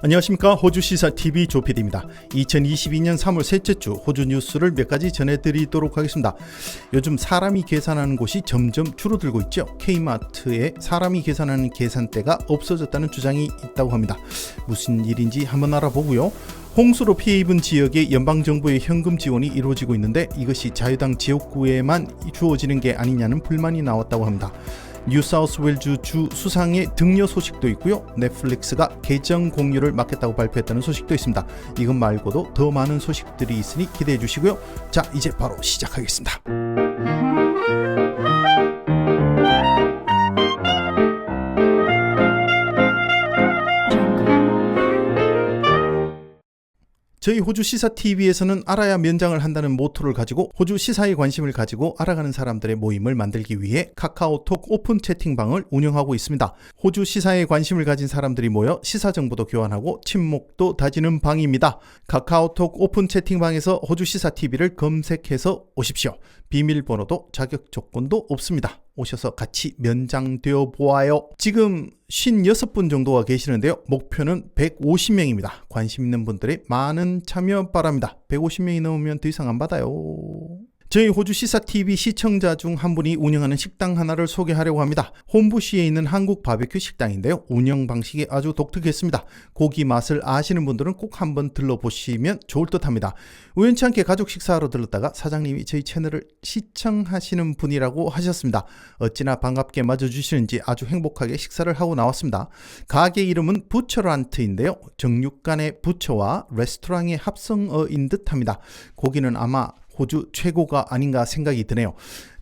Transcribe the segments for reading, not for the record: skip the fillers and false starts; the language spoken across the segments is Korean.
안녕하십니까. 호주시사TV 조PD입니다. 2022년 3월 셋째 주 호주 뉴스를 몇 가지 전해드리도록 하겠습니다. 요즘 사람이 계산하는 곳이 점점 줄어들고 있죠. K마트에 사람이 계산하는 계산대가 없어졌다는 주장이 있다고 합니다. 무슨 일인지 한번 알아보고요. 홍수로 피해 입은 지역에 연방정부의 현금 지원이 이루어지고 있는데 이것이 자유당 지역구에만 주어지는 게 아니냐는 불만이 나왔다고 합니다. 뉴사우스웨일즈 주 수상의 등려 소식도 있고요. 넷플릭스가 계정 공유를 막겠다고 발표했다는 소식도 있습니다. 이것 말고도 더 많은 소식들이 있으니 기대해 주시고요. 자, 이제 바로 시작하겠습니다. 저희 호주 시사TV에서는 알아야 면장을 한다는 모토를 가지고 호주 시사에 관심을 가지고 알아가는 사람들의 모임을 만들기 위해 카카오톡 오픈 채팅방을 운영하고 있습니다. 호주 시사에 관심을 가진 사람들이 모여 시사 정보도 교환하고 친목도 다지는 방입니다. 카카오톡 오픈 채팅방에서 호주 시사TV를 검색해서 오십시오. 비밀번호도 자격 조건도 없습니다. 오셔서 같이 면장되어 보아요. 지금 56분 정도가 계시는데요. 목표는 150명입니다. 관심 있는 분들의 많은 참여 바랍니다. 150명이 넘으면 더 이상 안 받아요. 저희 호주 시사TV 시청자 중 한 분이 운영하는 식당 하나를 소개하려고 합니다. 홈부시에 있는 한국 바베큐 식당인데요. 운영 방식이 아주 독특했습니다. 고기 맛을 아시는 분들은 꼭 한번 들러보시면 좋을 듯 합니다. 우연치 않게 가족 식사하러 들렀다가 사장님이 저희 채널을 시청하시는 분이라고 하셨습니다. 어찌나 반갑게 맞아주시는지 아주 행복하게 식사를 하고 나왔습니다. 가게 이름은 부처란트인데요. 정육간의 부처와 레스토랑의 합성어인 듯합니다. 고기는 아마 호주 최고가 아닌가 생각이 드네요.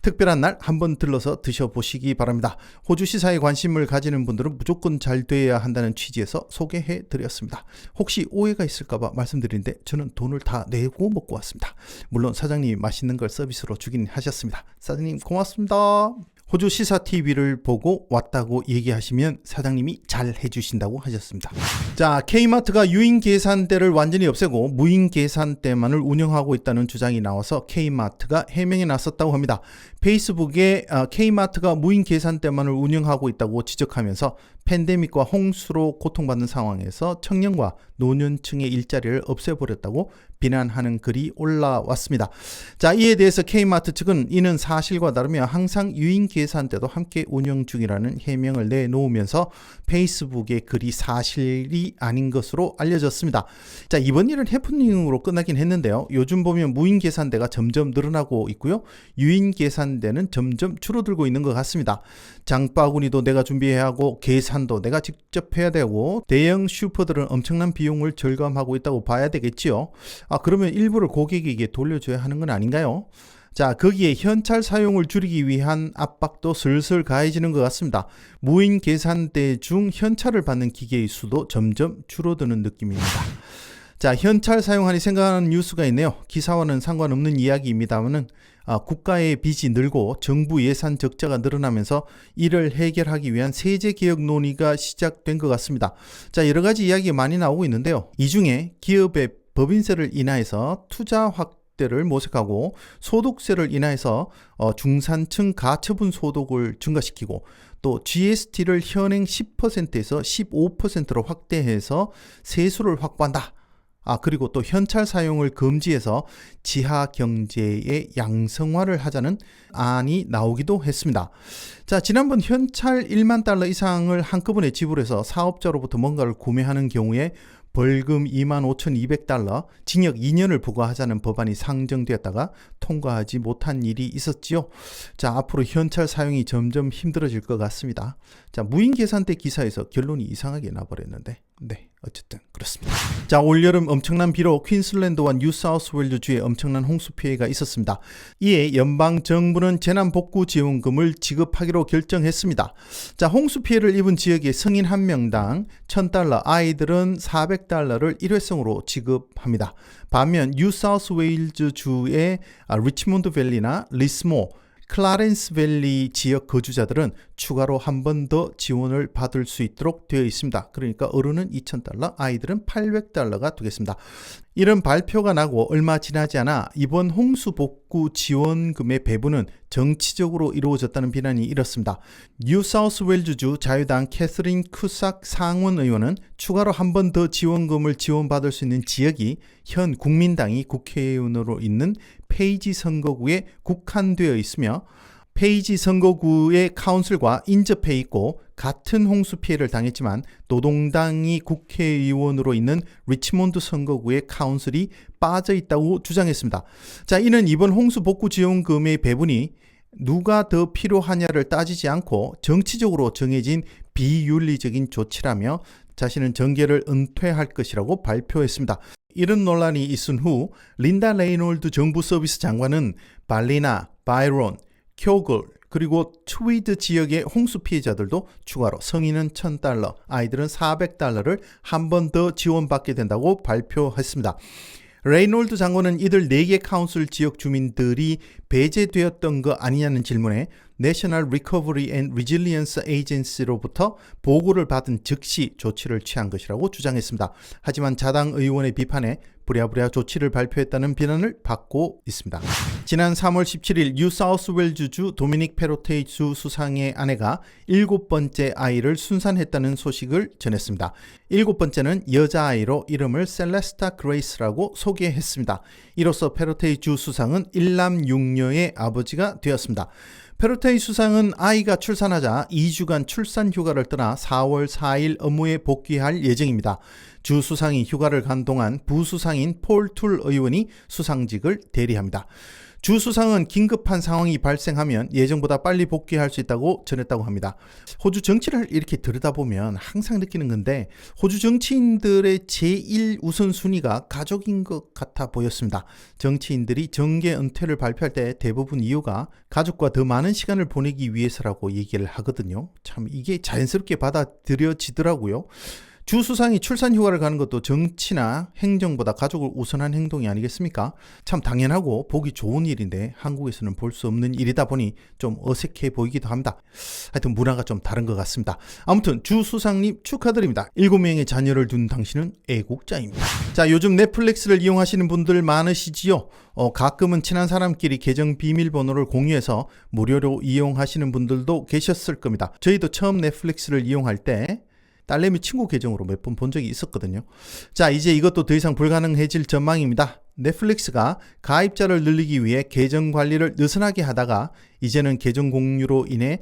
특별한 날 한번 들러서 드셔보시기 바랍니다. 호주 시사에 관심을 가지는 분들은 무조건 잘 돼야 한다는 취지에서 소개해드렸습니다. 혹시 오해가 있을까봐 말씀드리는데 저는 돈을 다 내고 먹고 왔습니다. 물론 사장님이 맛있는 걸 서비스로 주긴 하셨습니다. 사장님 고맙습니다. 호주 시사TV를 보고 왔다고 얘기하시면 사장님이 잘 해주신다고 하셨습니다. 자, K마트가 유인 계산대를 완전히 없애고 무인 계산대만을 운영하고 있다는 주장이 나와서 K마트가 해명에 나섰다고 합니다. 페이스북에 K마트가 무인 계산대만을 운영하고 있다고 지적하면서 팬데믹과 홍수로 고통받는 상황에서 청년과 노년층의 일자리를 없애버렸다고 비난하는 글이 올라왔습니다. 자, 이에 대해서 K마트 측은 이는 사실과 다르며 항상 유인 계산대도 함께 운영 중이라는 해명을 내놓으면서 페이스북의 글이 사실이 아닌 것으로 알려졌습니다. 자, 이번 일은 해프닝으로 끝나긴 했는데요. 요즘 보면 무인 계산대가 점점 늘어나고 있고요. 유인 계산대는 점점 줄어들고 있는 것 같습니다. 장바구니도 내가 준비해야 하고 계산도 내가 직접 해야 되고 대형 슈퍼들은 엄청난 비용을 절감하고 있다고 봐야 되겠지요. 그러면 일부를 고객에게 돌려줘야 하는 건 아닌가요? 자, 거기에 현찰 사용을 줄이기 위한 압박도 슬슬 가해지는 것 같습니다. 무인 계산대 중 현찰을 받는 기계의 수도 점점 줄어드는 느낌입니다. 자, 현찰 사용하니 생각나는 뉴스가 있네요. 기사와는 상관없는 이야기입니다만은 국가의 빚이 늘고 정부 예산 적자가 늘어나면서 이를 해결하기 위한 세제개혁 논의가 시작된 것 같습니다. 자, 여러 가지 이야기가 많이 나오고 있는데요. 이 중에 기업의 법인세를 인하해서 투자 확대를 모색하고 소득세를 인하해서 중산층 가처분 소득을 증가시키고 또 GST를 현행 10%에서 15%로 확대해서 세수를 확보한다. 그리고 또 현찰 사용을 금지해서 지하 경제의 양성화를 하자는 안이 나오기도 했습니다. 자, 지난번 현찰 1만 달러 이상을 한꺼번에 지불해서 사업자로부터 뭔가를 구매하는 경우에 벌금 25,200달러, 징역 2년을 부과하자는 법안이 상정되었다가 통과하지 못한 일이 있었지요. 자, 앞으로 현찰 사용이 점점 힘들어질 것 같습니다. 자, 무인 계산대 기사에서 결론이 이상하게 나버렸는데 어쨌든 그렇습니다. 자, 올여름 엄청난 비로 퀸슬랜드와 뉴사우스웨일즈주에 엄청난 홍수 피해가 있었습니다. 이에 연방 정부는 재난복구지원금을 지급하기로 결정했습니다. 자, 홍수 피해를 입은 지역의 성인 한 명당 1,000달러, 아이들은 400달러를 일회성으로 지급합니다. 반면 뉴사우스웨일즈주의 리치몬드 밸리나 리스모, 클라렌스 밸리 지역 거주자들은 추가로 한 번 더 지원을 받을 수 있도록 되어 있습니다. 그러니까 어른은 $2,000, 아이들은 $800가 되겠습니다. 이런 발표가 나고 얼마 지나지 않아 이번 홍수 복구 지원금의 배분은 정치적으로 이루어졌다는 비난이 일었습니다. 뉴사우스웨일즈주 자유당 캐서린 쿠삭 상원 의원은 추가로 한 번 더 지원금을 지원받을 수 있는 지역이 현 국민당이 국회의원으로 있는 페이지 선거구에 국한되어 있으며 페이지 선거구의 카운슬과 인접해 있고 같은 홍수 피해를 당했지만 노동당이 국회의원으로 있는 리치몬드 선거구의 카운슬이 빠져 있다고 주장했습니다. 자, 이는 이번 홍수 복구 지원금의 배분이 누가 더 필요하냐를 따지지 않고 정치적으로 정해진 비윤리적인 조치라며 자신은 정계를 은퇴할 것이라고 발표했습니다. 이런 논란이 있은 후 린다 레이놀드 정부 서비스 장관은 발리나, 바이론, 쿄글 그리고 트위드 지역의 홍수 피해자들도 추가로 성인은 $1,000, 아이들은 $400를 한 번 더 지원받게 된다고 발표했습니다. 레이놀드 장관은 이들 4개 카운슬 지역 주민들이 배제되었던 거 아니냐는 질문에 National Recovery and Resilience Agency로부터 보고를 받은 즉시 조치를 취한 것이라고 주장했습니다. 하지만 자당 의원의 비판에 부랴부랴 조치를 발표했다는 비난을 받고 있습니다. 지난 3월 17일 뉴사우스웨일즈주 도미닉 페로테이 주 수상의 아내가 7번째 아이를 순산했다는 소식을 전했습니다. 7번째는 여자아이로 이름을 셀레스타 그레이스라고 소개했습니다. 이로써 페로테이 주 수상은 1남 6녀의 아버지가 되었습니다. 페로테이 수상은 아이가 출산하자 2주간 출산 휴가를 떠나 4월 4일 업무에 복귀할 예정입니다. 주 수상이 휴가를 간 동안 부수상인 폴 툴 의원이 수상직을 대리합니다. 주 수상은 긴급한 상황이 발생하면 예정보다 빨리 복귀할 수 있다고 전했다고 합니다. 호주 정치를 이렇게 들여다보면 항상 느끼는 건데 호주 정치인들의 제1 우선순위가 가족인 것 같아 보였습니다. 정치인들이 정계 은퇴를 발표할 때 대부분 이유가 가족과 더 많은 시간을 보내기 위해서라고 얘기를 하거든요. 참 이게 자연스럽게 받아들여지더라고요. 주 수상이 출산 휴가를 가는 것도 정치나 행정보다 가족을 우선한 행동이 아니겠습니까? 참 당연하고 보기 좋은 일인데 한국에서는 볼 수 없는 일이다 보니 좀 어색해 보이기도 합니다. 하여튼 문화가 좀 다른 것 같습니다. 아무튼 주 수상님 축하드립니다. 7명의 자녀를 둔 당신은 애국자입니다. 자, 요즘 넷플릭스를 이용하시는 분들 많으시지요? 가끔은 친한 사람끼리 계정 비밀번호를 공유해서 무료로 이용하시는 분들도 계셨을 겁니다. 저희도 처음 넷플릭스를 이용할 때 딸내미 친구 계정으로 몇 번 본 적이 있었거든요. 자, 이제 이것도 더 이상 불가능해질 전망입니다. 넷플릭스가 가입자를 늘리기 위해 계정 관리를 느슨하게 하다가 이제는 계정 공유로 인해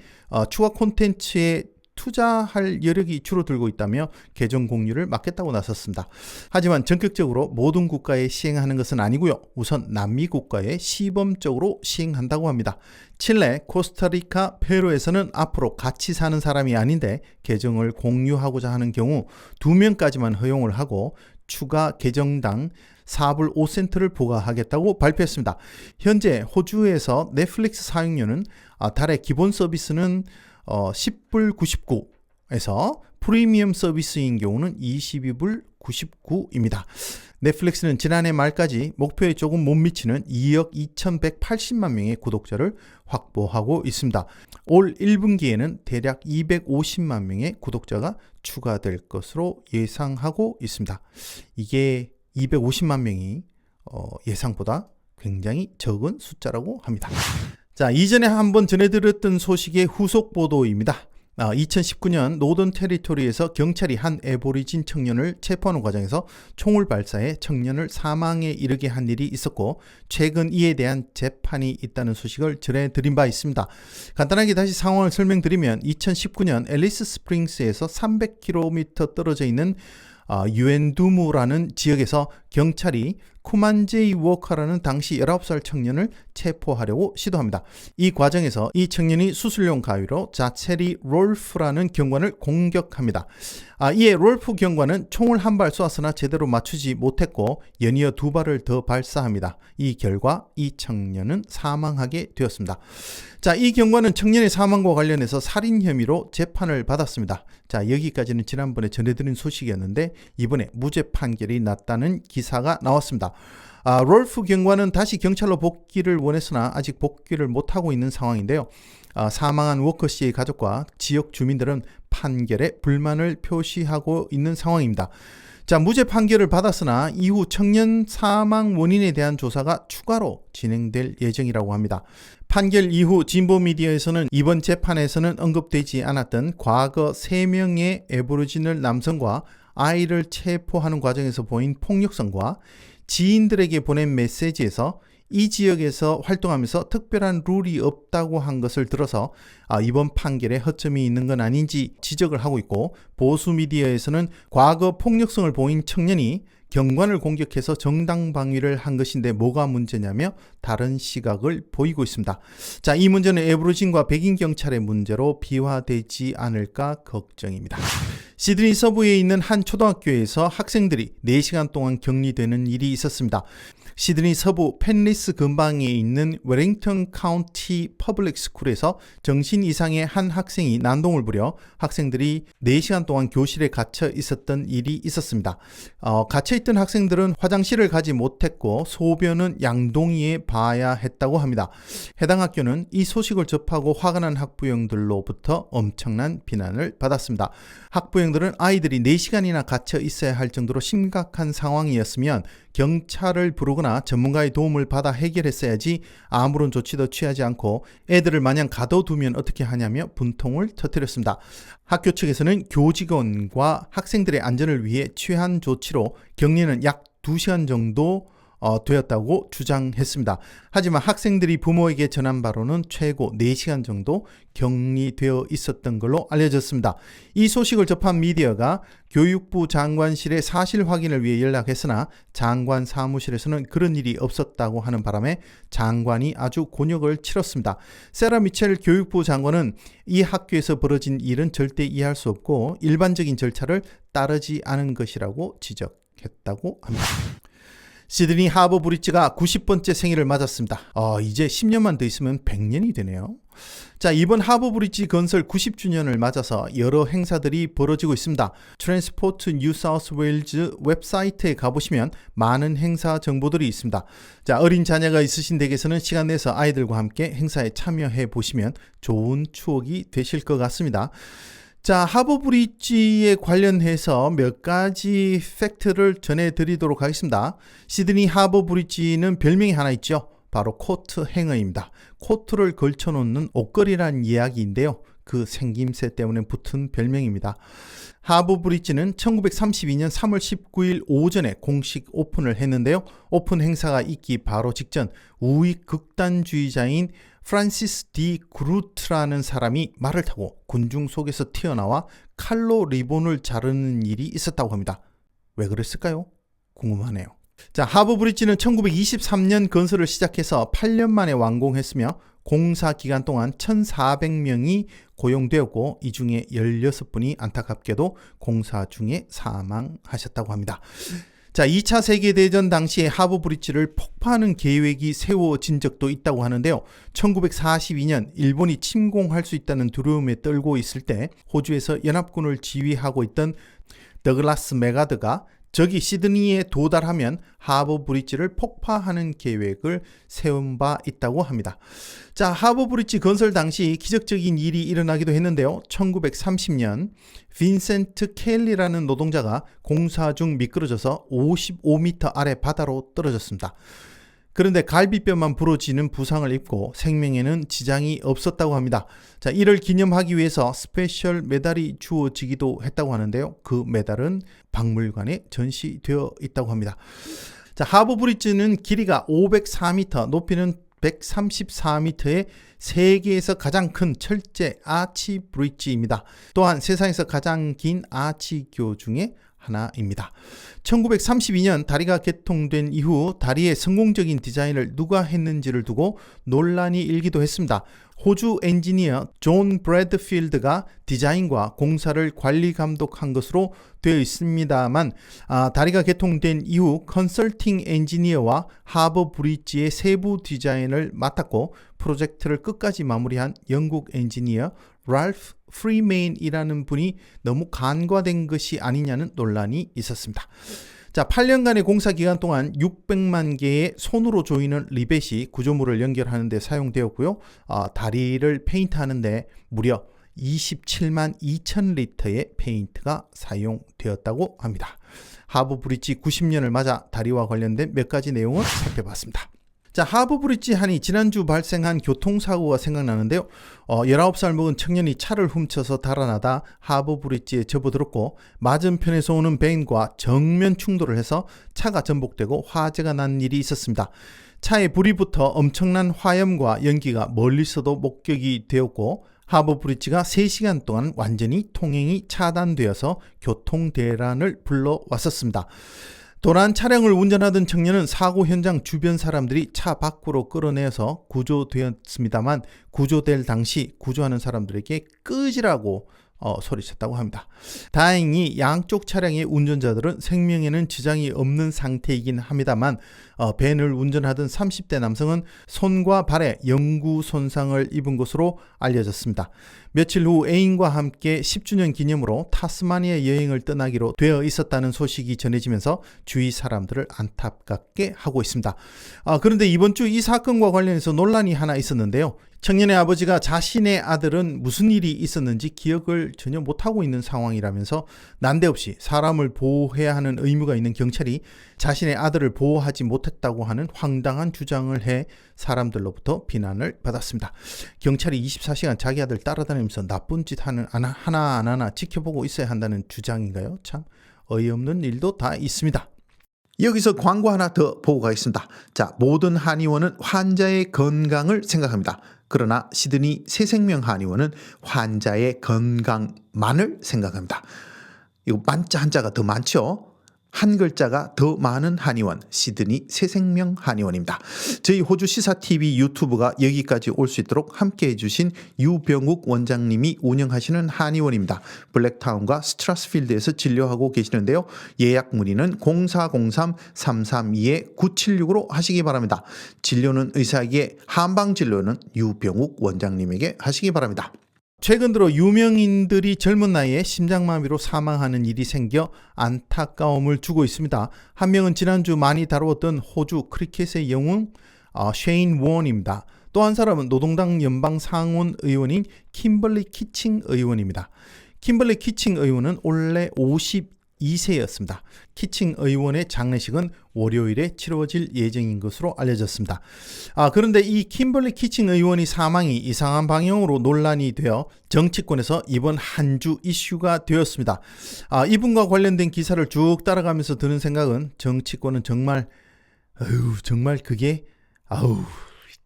추가 콘텐츠에 투자할 여력이 줄어들고 있다며 계정 공유를 막겠다고 나섰습니다. 하지만 전격적으로 모든 국가에 시행하는 것은 아니고요. 우선 남미 국가에 시범적으로 시행한다고 합니다. 칠레, 코스타리카, 페루에서는 앞으로 같이 사는 사람이 아닌데 계정을 공유하고자 하는 경우 2명까지만 허용을 하고 추가 계정당 4불 5센트를 부과하겠다고 발표했습니다. 현재 호주에서 넷플릭스 사용료는 달의 기본 서비스는 10불 99에서 프리미엄 서비스인 경우는 22불 99입니다. 넷플릭스는 지난해 말까지 목표에 조금 못 미치는 2억 2180만 명의 구독자를 확보하고 있습니다. 올 1분기에는 대략 250만 명의 구독자가 추가될 것으로 예상하고 있습니다. 이게 250만 명이 예상보다 굉장히 적은 숫자라고 합니다. 자, 이전에 한번 전해드렸던 소식의 후속 보도입니다. 2019년 노던 테리토리에서 경찰이 한 애보리진 청년을 체포하는 과정에서 총을 발사해 청년을 사망에 이르게 한 일이 있었고 최근 이에 대한 재판이 있다는 소식을 전해드린 바 있습니다. 간단하게 다시 상황을 설명드리면 2019년 앨리스 스프링스에서 300km 떨어져 있는 유엔두무라는 지역에서 경찰이 쿠만제이 워커라는 당시 19살 청년을 체포하려고 시도합니다. 이 과정에서 이 청년이 수술용 가위로 자체리 롤프라는 경관을 공격합니다. 이에 롤프 경관은 총을 한 발 쏘았으나 제대로 맞추지 못했고 연이어 2발을 더 발사합니다. 이 결과 이 청년은 사망하게 되었습니다. 자, 이 경관은 청년의 사망과 관련해서 살인 혐의로 재판을 받았습니다. 자, 여기까지는 지난번에 전해드린 소식이었는데 이번에 무죄 판결이 났다는 기사가 나왔습니다. 롤프 경관은 다시 경찰로 복귀를 원했으나 아직 복귀를 못하고 있는 상황인데요. 사망한 워커 씨의 가족과 지역 주민들은 판결에 불만을 표시하고 있는 상황입니다. 자, 무죄 판결을 받았으나 이후 청년 사망 원인에 대한 조사가 추가로 진행될 예정이라고 합니다. 판결 이후 진보 미디어에서는 이번 재판에서는 언급되지 않았던 과거 3명의 애보리지널 남성과 아이를 체포하는 과정에서 보인 폭력성과 지인들에게 보낸 메시지에서 이 지역에서 활동하면서 특별한 룰이 없다고 한 것을 들어서 이번 판결에 허점이 있는 건 아닌지 지적을 하고 있고, 보수 미디어에서는 과거 폭력성을 보인 청년이 경관을 공격해서 정당방위를 한 것인데 뭐가 문제냐며 다른 시각을 보이고 있습니다. 자, 이 문제는 애브러진과 백인 경찰의 문제로 비화되지 않을까 걱정입니다. 시드니 서부에 있는 한 초등학교에서 학생들이 4시간 동안 격리되는 일이 있었습니다. 시드니 서부 펜리스 근방에 있는 웰링턴 카운티 퍼블릭 스쿨에서 정신 이상의 한 학생이 난동을 부려 학생들이 4시간 동안 교실에 갇혀 있었던 일이 있었습니다. 갇혀있던 학생들은 화장실을 가지 못했고 소변은 양동이에 봐야 했다고 합니다. 해당 학교는 이 소식을 접하고 화가 난 학부형들로부터 엄청난 비난을 받았습니다. 학부형들은 아이들이 4시간이나 갇혀 있어야 할 정도로 심각한 상황이었으면 경찰을 부르거나 전문가의 도움을 받아 해결했어야지 아무런 조치도 취하지 않고 애들을 마냥 가둬두면 어떻게 하냐며 분통을 터뜨렸습니다. 학교 측에서는 교직원과 학생들의 안전을 위해 취한 조치로 격리는 약 2시간 정도 되었다고 주장했습니다. 하지만 학생들이 부모에게 전한 바로는 최고 4시간 정도 격리되어 있었던 걸로 알려졌습니다. 이 소식을 접한 미디어가 교육부 장관실에 사실 확인을 위해 연락했으나 장관 사무실에서는 그런 일이 없었다고 하는 바람에 장관이 아주 곤욕을 치렀습니다. 세라 미첼 교육부 장관은 이 학교에서 벌어진 일은 절대 이해할 수 없고 일반적인 절차를 따르지 않은 것이라고 지적했다고 합니다. 시드니 하버 브릿지가 90번째 생일을 맞았습니다. 이제 10년만 더 있으면 100년이 되네요. 자, 이번 하버 브릿지 건설 90주년을 맞아서 여러 행사들이 벌어지고 있습니다. 트랜스포트 뉴 사우스 웨일즈 웹사이트에 가보시면 많은 행사 정보들이 있습니다. 자, 어린 자녀가 있으신 댁에서는 시간 내서 아이들과 함께 행사에 참여해 보시면 좋은 추억이 되실 것 같습니다. 자, 하버 브릿지에 관련해서 몇 가지 팩트를 전해드리도록 하겠습니다. 시드니 하버 브릿지는 별명이 하나 있죠. 바로 코트 행어입니다. 코트를 걸쳐놓는 옷걸이라는 이야기인데요. 그 생김새 때문에 붙은 별명입니다. 하버 브릿지는 1932년 3월 19일 오전에 공식 오픈을 했는데요. 오픈 행사가 있기 바로 직전 우익 극단주의자인 프란시스 디 그루트라는 사람이 말을 타고 군중 속에서 튀어나와 칼로 리본을 자르는 일이 있었다고 합니다. 왜 그랬을까요? 궁금하네요. 자, 하버 브릿지는 1923년 건설을 시작해서 8년 만에 완공했으며 공사 기간 동안 1,400명이 고용되었고 이 중에 16분이 안타깝게도 공사 중에 사망하셨다고 합니다. 자, 2차 세계대전 당시에 하버 브릿지를 폭파하는 계획이 세워진 적도 있다고 하는데요. 1942년 일본이 침공할 수 있다는 두려움에 떨고 있을 때 호주에서 연합군을 지휘하고 있던 더글라스 메가드가 적이 시드니에 도달하면 하버 브릿지를 폭파하는 계획을 세운 바 있다고 합니다. 자, 하버 브릿지 건설 당시 기적적인 일이 일어나기도 했는데요. 1930년 빈센트 켈리라는 노동자가 공사 중 미끄러져서 55m 아래 바다로 떨어졌습니다. 그런데 갈비뼈만 부러지는 부상을 입고 생명에는 지장이 없었다고 합니다. 자, 이를 기념하기 위해서 스페셜 메달이 주어지기도 했다고 하는데요. 그 메달은 박물관에 전시되어 있다고 합니다. 자, 하버 브릿지는 길이가 504m, 높이는 134m의 세계에서 가장 큰 철제 아치 브릿지입니다. 또한 세상에서 가장 긴 아치교 중에 하나입니다. 1932년 다리가 개통된 이후 다리의 성공적인 디자인을 누가 했는지를 두고 논란이 일기도 했습니다. 호주 엔지니어 존 브래드필드가 디자인과 공사를 관리 감독한 것으로 되어 있습니다만 다리가 개통된 이후 컨설팅 엔지니어와 하버 브릿지의 세부 디자인을 맡았고 프로젝트를 끝까지 마무리한 영국 엔지니어 랄프 프리메인이라는 분이 너무 간과된 것이 아니냐는 논란이 있었습니다. 자, 8년간의 공사 기간 동안 600만 개의 손으로 조이는 리벳이 구조물을 연결하는 데 사용되었고요. 다리를 페인트하는데 무려 27만 2천 리터의 페인트가 사용되었다고 합니다. 하버 브릿지 90년을 맞아 다리와 관련된 몇 가지 내용을 살펴봤습니다. 자, 하버 브릿지 하니 지난주 발생한 교통사고가 생각나는데요. 19살 먹은 청년이 차를 훔쳐서 달아나다 하버 브릿지에 접어들었고 맞은편에서 오는 벤과 정면 충돌을 해서 차가 전복되고 화재가 난 일이 있었습니다. 차에 불이 붙어 엄청난 화염과 연기가 멀리서도 목격이 되었고 하버 브릿지가 3시간 동안 완전히 통행이 차단되어서 교통대란을 불러왔었습니다. 도난 차량을 운전하던 청년은 사고 현장 주변 사람들이 차 밖으로 끌어내서 구조되었습니다만 구조될 당시 구조하는 사람들에게 끄지라고 소리쳤다고 합니다. 다행히 양쪽 차량의 운전자들은 생명에는 지장이 없는 상태이긴 합니다만 벤을 운전하던 30대 남성은 손과 발에 영구 손상을 입은 것으로 알려졌습니다. 며칠 후 애인과 함께 10주년 기념으로 타스마니아 여행을 떠나기로 되어 있었다는 소식이 전해지면서 주위 사람들을 안타깝게 하고 있습니다. 그런데 이번 주 이 사건과 관련해서 논란이 하나 있었는데요. 청년의 아버지가 자신의 아들은 무슨 일이 있었는지 기억을 전혀 못하고 있는 상황이라면서 난데없이 사람을 보호해야 하는 의무가 있는 경찰이 자신의 아들을 보호하지 못했다고 하는 황당한 주장을 해 사람들로부터 비난을 받았습니다. 경찰이 24시간 자기 아들 따라다니면서 나쁜 짓 하나 안 하나 지켜보고 있어야 한다는 주장인가요? 참 어이없는 일도 다 있습니다. 여기서 광고 하나 더 보고 가겠습니다. 자, 모든 한의원은 환자의 건강을 생각합니다. 그러나 시드니 새생명 한의원은 환자의 건강만을 생각합니다. 이거 만자 한자가 더 많죠? 한 글자가 더 많은 한의원, 시드니 새생명 한의원입니다. 저희 호주 시사TV 유튜브가 여기까지 올 수 있도록 함께해 주신 유병욱 원장님이 운영하시는 한의원입니다. 블랙타운과 스트라스필드에서 진료하고 계시는데요. 예약 문의는 0403-332-9765로 하시기 바랍니다. 진료는 의사에게, 한방진료는 유병욱 원장님에게 하시기 바랍니다. 최근 들어 유명인들이 젊은 나이에 심장마비로 사망하는 일이 생겨 안타까움을 주고 있습니다. 한 명은 지난주 많이 다루었던 호주 크리켓의 영웅 쉐인 원입니다. 또 한 사람은 노동당 연방 상원 의원인 킴벌리 키칭 의원입니다. 킴벌리 키칭 의원은 원래 52세였습니다. 키칭 의원의 장례식은 월요일에 치러질 예정인 것으로 알려졌습니다. 그런데 이 킴벌리 키칭 의원이 사망이 이상한 방향으로 논란이 되어 정치권에서 이번 한 주 이슈가 되었습니다. 이분과 관련된 기사를 쭉 따라가면서 드는 생각은 정치권은 정말 그게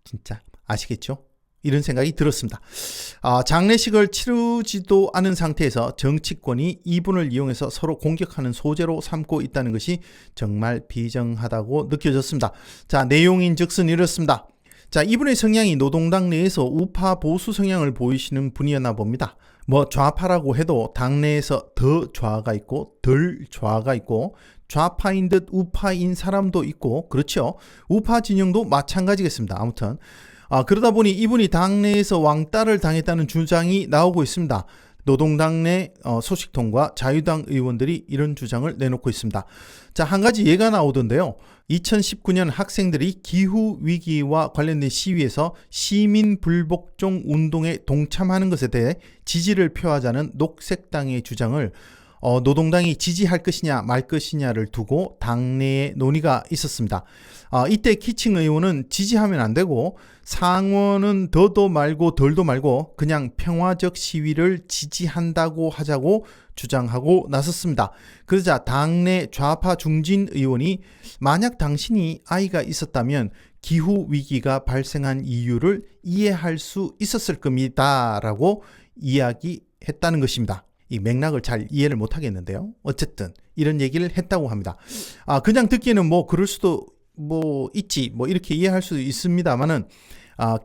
진짜 아시겠죠? 이런 생각이 들었습니다. 장례식을 치르지도 않은 상태에서 정치권이 이분을 이용해서 서로 공격하는 소재로 삼고 있다는 것이 정말 비정하다고 느껴졌습니다. 자, 내용인즉슨 이렇습니다. 자, 이분의 성향이 노동당 내에서 우파 보수 성향을 보이시는 분이었나 봅니다. 좌파라고 해도 당내에서 더 좌가 있고 덜 좌가 있고 좌파인 듯 우파인 사람도 있고 그렇죠. 우파 진영도 마찬가지겠습니다. 아무튼 그러다 보니 이분이 당내에서 왕따를 당했다는 주장이 나오고 있습니다. 노동당 내 소식통과 자유당 의원들이 이런 주장을 내놓고 있습니다. 자, 한 가지 예가 나오던데요. 2019년 학생들이 기후위기와 관련된 시위에서 시민불복종 운동에 동참하는 것에 대해 지지를 표하자는 녹색당의 주장을 노동당이 지지할 것이냐 말 것이냐를 두고 당내에 논의가 있었습니다. 이때 키칭 의원은 지지하면 안 되고 상원은 더도 말고 덜도 말고 그냥 평화적 시위를 지지한다고 하자고 주장하고 나섰습니다. 그러자 당내 좌파 중진 의원이 만약 당신이 아이가 있었다면 기후위기가 발생한 이유를 이해할 수 있었을 겁니다 라고 이야기했다는 것입니다. 이 맥락을 잘 이해를 못하겠는데요. 어쨌든 이런 얘기를 했다고 합니다. 그냥 듣기에는 그럴 수도 있지 이렇게 이해할 수도 있습니다만은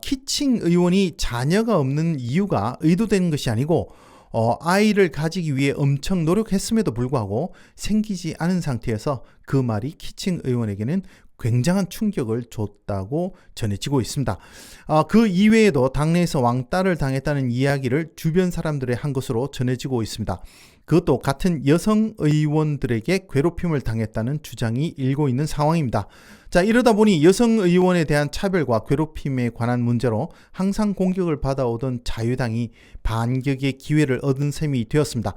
키칭 의원이 자녀가 없는 이유가 의도된 것이 아니고 아이를 가지기 위해 엄청 노력했음에도 불구하고 생기지 않은 상태에서 그 말이 키칭 의원에게는 굉장한 충격을 줬다고 전해지고 있습니다. 그 이외에도 당내에서 왕따를 당했다는 이야기를 주변 사람들이 한 것으로 전해지고 있습니다. 그것도 같은 여성 의원들에게 괴롭힘을 당했다는 주장이 일고 있는 상황입니다. 자, 이러다 보니 여성 의원에 대한 차별과 괴롭힘에 관한 문제로 항상 공격을 받아오던 자유당이 반격의 기회를 얻은 셈이 되었습니다.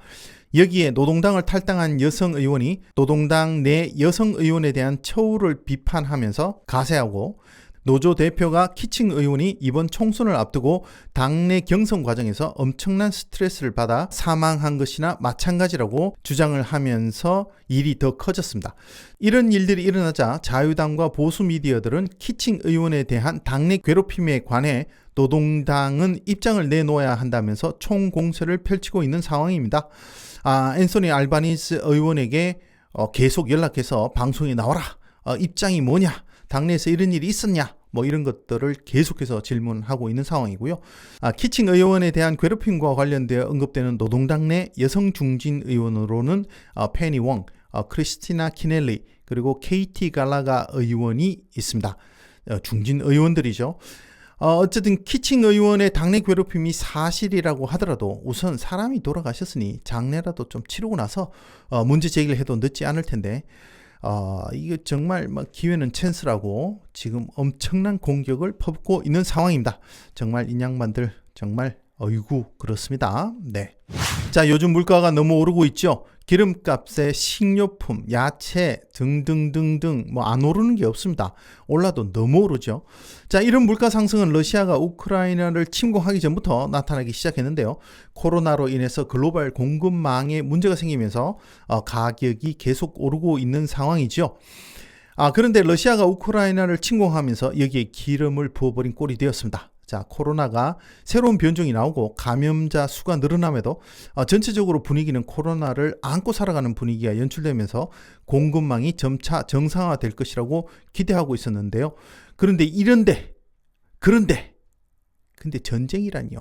여기에 노동당을 탈당한 여성 의원이 노동당 내 여성 의원에 대한 처우를 비판하면서 가세하고, 노조 대표가 키칭 의원이 이번 총선을 앞두고 당내 경선 과정에서 엄청난 스트레스를 받아 사망한 것이나 마찬가지라고 주장을 하면서 일이 더 커졌습니다. 이런 일들이 일어나자 자유당과 보수 미디어들은 키칭 의원에 대한 당내 괴롭힘에 관해 노동당은 입장을 내놓아야 한다면서 총공세를 펼치고 있는 상황입니다. 앤소니 알바니스 의원에게 계속 연락해서 방송에 나와라, 입장이 뭐냐, 당내에서 이런 일이 있었냐, 뭐 이런 것들을 계속해서 질문하고 있는 상황이고요. 키칭 의원에 대한 괴롭힘과 관련되어 언급되는 노동당 내 여성 중진 의원으로는 페니 웡, 크리스티나 키넬리, 그리고 케이티 갈라가 의원이 있습니다. 중진 의원들이죠. 어쨌든 키칭 의원의 당내 괴롭힘이 사실이라고 하더라도 우선 사람이 돌아가셨으니 장례라도 좀 치르고 나서 문제 제기를 해도 늦지 않을 텐데, 이거 정말 기회는 찬스라고 지금 엄청난 공격을 퍼붓고 있는 상황입니다. 정말 인양반들 정말 어이구 그렇습니다. 네. 자, 요즘 물가가 너무 오르고 있죠. 기름값에 식료품, 야채 등등등등 안 오르는 게 없습니다. 올라도 너무 오르죠. 자, 이런 물가 상승은 러시아가 우크라이나를 침공하기 전부터 나타나기 시작했는데요. 코로나로 인해서 글로벌 공급망에 문제가 생기면서 가격이 계속 오르고 있는 상황이죠. 그런데 러시아가 우크라이나를 침공하면서 여기에 기름을 부어버린 꼴이 되었습니다. 자, 코로나가 새로운 변종이 나오고 감염자 수가 늘어남에도 전체적으로 분위기는 코로나를 안고 살아가는 분위기가 연출되면서 공급망이 점차 정상화될 것이라고 기대하고 있었는데요. 그런데 근데 전쟁이란요.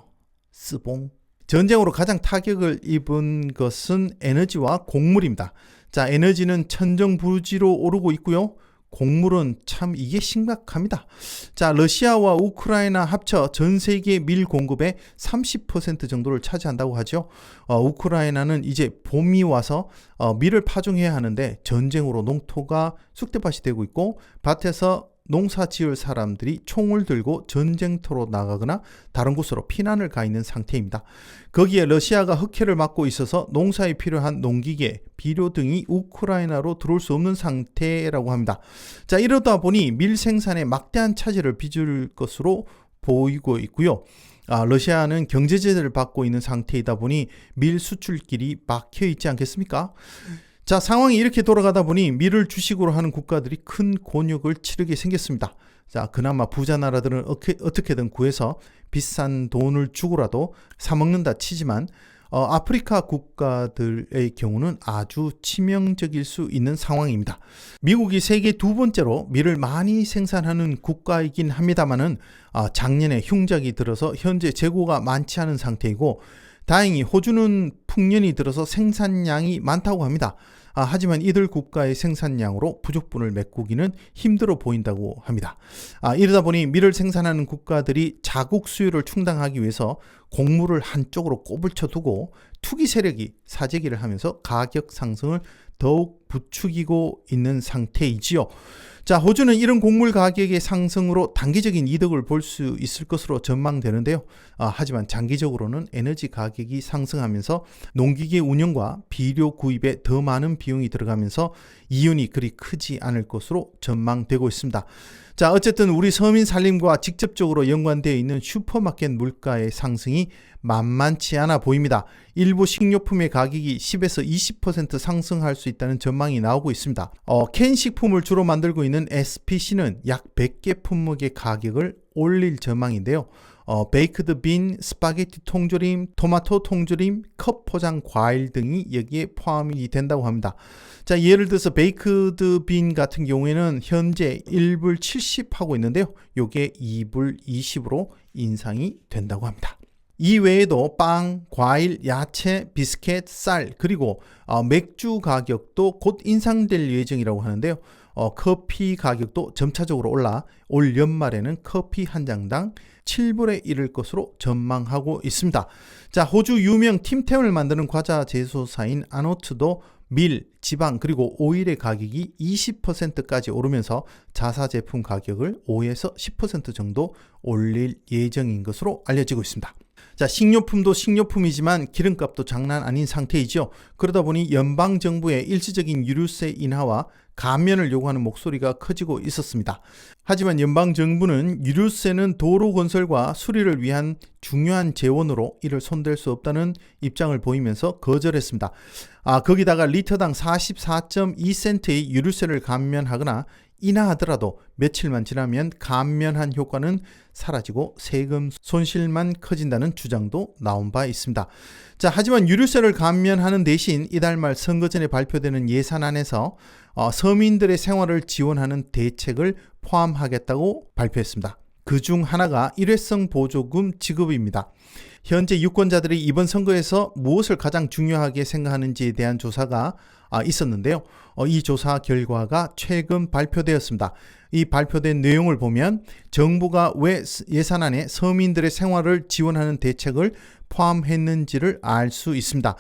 스봉. 전쟁으로 가장 타격을 입은 것은 에너지와 곡물입니다. 자, 에너지는 천정부지로 오르고 있고요. 곡물은 참 이게 심각합니다. 자, 러시아와 우크라이나 합쳐 전 세계 밀 공급의 30% 정도를 차지한다고 하죠. 우크라이나는 이제 봄이 와서 밀을 파종해야 하는데 전쟁으로 농토가 쑥대밭이 되고 있고, 밭에서 농사 지을 사람들이 총을 들고 전쟁터로 나가거나 다른 곳으로 피난을 가 있는 상태입니다. 거기에 러시아가 흑해를 맞고 있어서 농사에 필요한 농기계, 비료 등이 우크라이나로 들어올 수 없는 상태라고 합니다. 자, 이러다 보니 밀 생산에 막대한 차질을 빚을 것으로 보이고 있고요. 러시아는 경제 제재를 받고 있는 상태이다 보니 밀 수출길이 막혀 있지 않겠습니까? 자, 상황이 이렇게 돌아가다 보니 밀을 주식으로 하는 국가들이 큰 곤욕을 치르게 생겼습니다. 자, 그나마 부자 나라들은 어떻게든 구해서 비싼 돈을 주고라도 사 먹는다 치지만 아프리카 국가들의 경우는 아주 치명적일 수 있는 상황입니다. 미국이 세계 두 번째로 밀을 많이 생산하는 국가이긴 합니다만은 작년에 흉작이 들어서 현재 재고가 많지 않은 상태이고, 다행히 호주는 풍년이 들어서 생산량이 많다고 합니다. 하지만 이들 국가의 생산량으로 부족분을 메꾸기는 힘들어 보인다고 합니다. 이러다 보니 밀을 생산하는 국가들이 자국 수요를 충당하기 위해서 곡물을 한쪽으로 꼬불쳐 두고 투기 세력이 사재기를 하면서 가격 상승을 더욱 부추기고 있는 상태이지요. 자, 호주는 이런 곡물 가격의 상승으로 단기적인 이득을 볼 수 있을 것으로 전망되는데요. 하지만 장기적으로는 에너지 가격이 상승하면서 농기계 운영과 비료 구입에 더 많은 비용이 들어가면서 이윤이 그리 크지 않을 것으로 전망되고 있습니다. 자, 어쨌든 우리 서민 살림과 직접적으로 연관되어 있는 슈퍼마켓 물가의 상승이 만만치 않아 보입니다. 일부 식료품의 가격이 10에서 20% 상승할 수 있다는 전망이 나오고 있습니다. 캔 식품을 주로 만들고 있는 SPC는 약 100개 품목의 가격을 올릴 전망인데요. 베이크드 빈, 스파게티 통조림, 토마토 통조림, 컵 포장 과일 등이 여기에 포함이 된다고 합니다. 자, 예를 들어서 베이크드 빈 같은 경우에는 현재 1불 70 하고 있는데요. 요게 2불 20으로 인상이 된다고 합니다. 이 외에도 빵, 과일, 야채, 비스켓, 쌀, 그리고 맥주 가격도 곧 인상될 예정이라고 하는데요. 커피 가격도 점차적으로 올라 올 연말에는 커피 한 장당 7불에 이를 것으로 전망하고 있습니다. 자, 호주 유명 팀템을 만드는 과자 제조사인 아노트도 밀, 지방 그리고 오일의 가격이 20%까지 오르면서 자사 제품 가격을 5에서 10% 정도 올릴 예정인 것으로 알려지고 있습니다. 자, 식료품도 식료품이지만 기름값도 장난 아닌 상태이죠. 그러다 보니 연방정부의 일시적인 유류세 인하와 감면을 요구하는 목소리가 커지고 있었습니다. 하지만 연방정부는 유류세는 도로 건설과 수리를 위한 중요한 재원으로 이를 손댈 수 없다는 입장을 보이면서 거절했습니다. 거기다가 리터당 44.2센트의 유류세를 감면하거나 인하하더라도 며칠만 지나면 감면한 효과는 사라지고 세금 손실만 커진다는 주장도 나온 바 있습니다. 자, 하지만 유류세를 감면하는 대신 이달 말 선거 전에 발표되는 예산안에서 서민들의 생활을 지원하는 대책을 포함하겠다고 발표했습니다. 그중 하나가 일회성 보조금 지급입니다. 현재 유권자들이 이번 선거에서 무엇을 가장 중요하게 생각하는지에 대한 조사가 있었는데요. 이 조사 결과가 최근 발표되었습니다. 이 발표된 내용을 보면 정부가 왜 예산안에 서민들의 생활을 지원하는 대책을 포함했는지를 알 수 있습니다.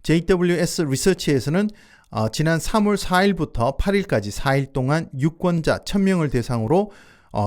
JWS 리서치에서는 지난 3월 4일부터 8일까지 4일 동안 유권자 1000명을 대상으로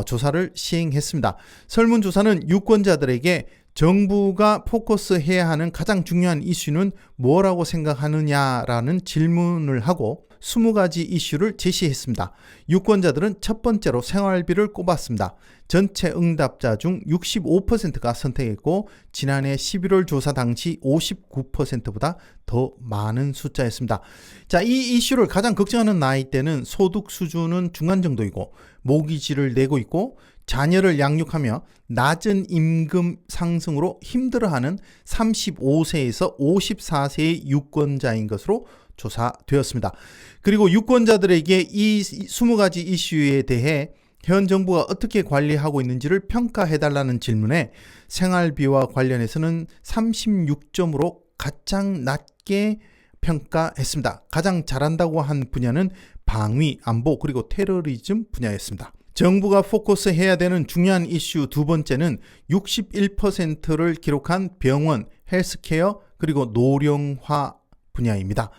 조사를 시행했습니다. 설문조사는 유권자들에게 정부가 포커스해야 하는 가장 중요한 이슈는 뭐라고 생각하느냐라는 질문을 하고 20가지 이슈를 제시했습니다. 유권자들은 첫 번째로 생활비를 꼽았습니다. 전체 응답자 중 65%가 선택했고 지난해 11월 조사 당시 59%보다 더 많은 숫자였습니다. 자, 이 이슈를 가장 걱정하는 나이대는 소득 수준은 중간 정도이고 모기지를 내고 있고 자녀를 양육하며 낮은 임금 상승으로 힘들어하는 35세에서 54세의 유권자인 것으로 조사되었습니다. 그리고 유권자들에게 이 20가지 이슈에 대해 현 정부가 어떻게 관리하고 있는지를 평가해달라는 질문에 생활비와 관련해서는 36점으로 가장 낮게 평가했습니다. 가장 잘한다고 한 분야는 방위, 안보 그리고 테러리즘 분야였습니다. 정부가 포커스해야 되는 중요한 이슈 두 번째는 61%를 기록한 병원, 헬스케어 그리고 노령화 분야입니다.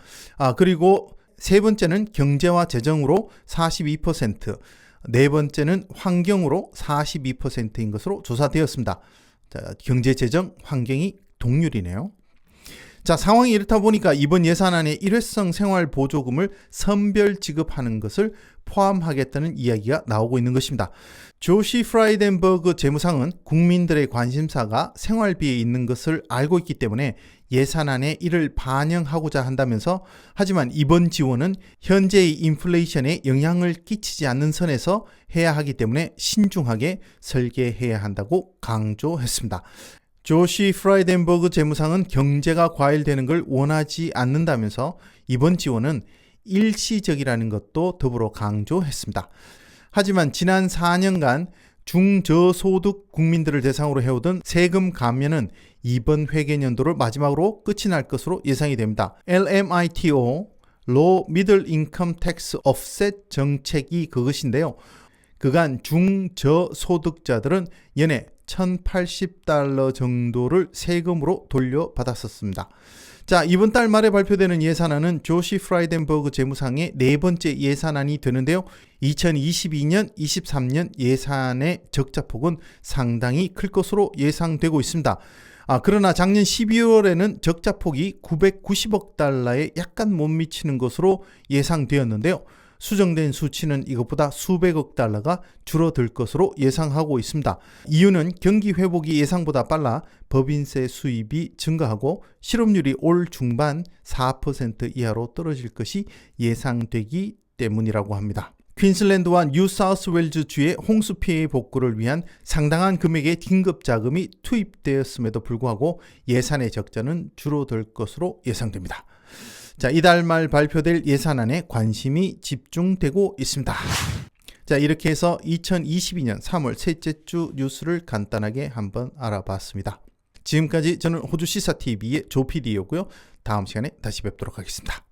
그리고 세 번째는 경제와 재정으로 42%, 네 번째는 환경으로 42%인 것으로 조사되었습니다. 자, 경제, 재정, 환경이 동률이네요. 자, 상황이 이렇다 보니까 이번 예산안에 일회성 생활 보조금을 선별 지급하는 것을 포함하겠다는 이야기가 나오고 있는 것입니다. 조시 프라이덴버그 재무상은 국민들의 관심사가 생활비에 있는 것을 알고 있기 때문에 예산안에 이를 반영하고자 한다면서 하지만 이번 지원은 현재의 인플레이션에 영향을 끼치지 않는 선에서 해야 하기 때문에 신중하게 설계해야 한다고 강조했습니다. 조시 프라이덴버그 재무상은 경제가 과열되는 걸 원하지 않는다면서 이번 지원은 일시적이라는 것도 더불어 강조했습니다. 하지만 지난 4년간 중저소득 국민들을 대상으로 해오던 세금 감면은 이번 회계연도를 마지막으로 끝이 날 것으로 예상이 됩니다. LMITO, Low Middle Income Tax Offset 정책이 그것인데요. 그간 중저소득자들은 연에 $1,080 정도를 세금으로 돌려받았었습니다. 자, 이번 달 말에 발표되는 예산안은 조시 프라이덴버그 재무상의 네 번째 예산안이 되는데요. 2022년, 23년 예산의 적자폭은 상당히 클 것으로 예상되고 있습니다. 그러나 작년 12월에는 적자폭이 990억 달러에 약간 못 미치는 것으로 예상되었는데요. 수정된 수치는 이것보다 수백억 달러가 줄어들 것으로 예상하고 있습니다. 이유는 경기 회복이 예상보다 빨라 법인세 수입이 증가하고 실업률이 올 중반 4% 이하로 떨어질 것이 예상되기 때문이라고 합니다. 퀸슬랜드와 뉴사우스웨일즈 주의 홍수 피해 복구를 위한 상당한 금액의 긴급 자금이 투입되었음에도 불구하고 예산의 적자는 줄어들 것으로 예상됩니다. 자, 이달 말 발표될 예산안에 관심이 집중되고 있습니다. 자, 이렇게 해서 2022년 3월 셋째 주 뉴스를 간단하게 한번 알아봤습니다. 지금까지 저는 호주 시사TV의 조PD였고요. 다음 시간에 다시 뵙도록 하겠습니다.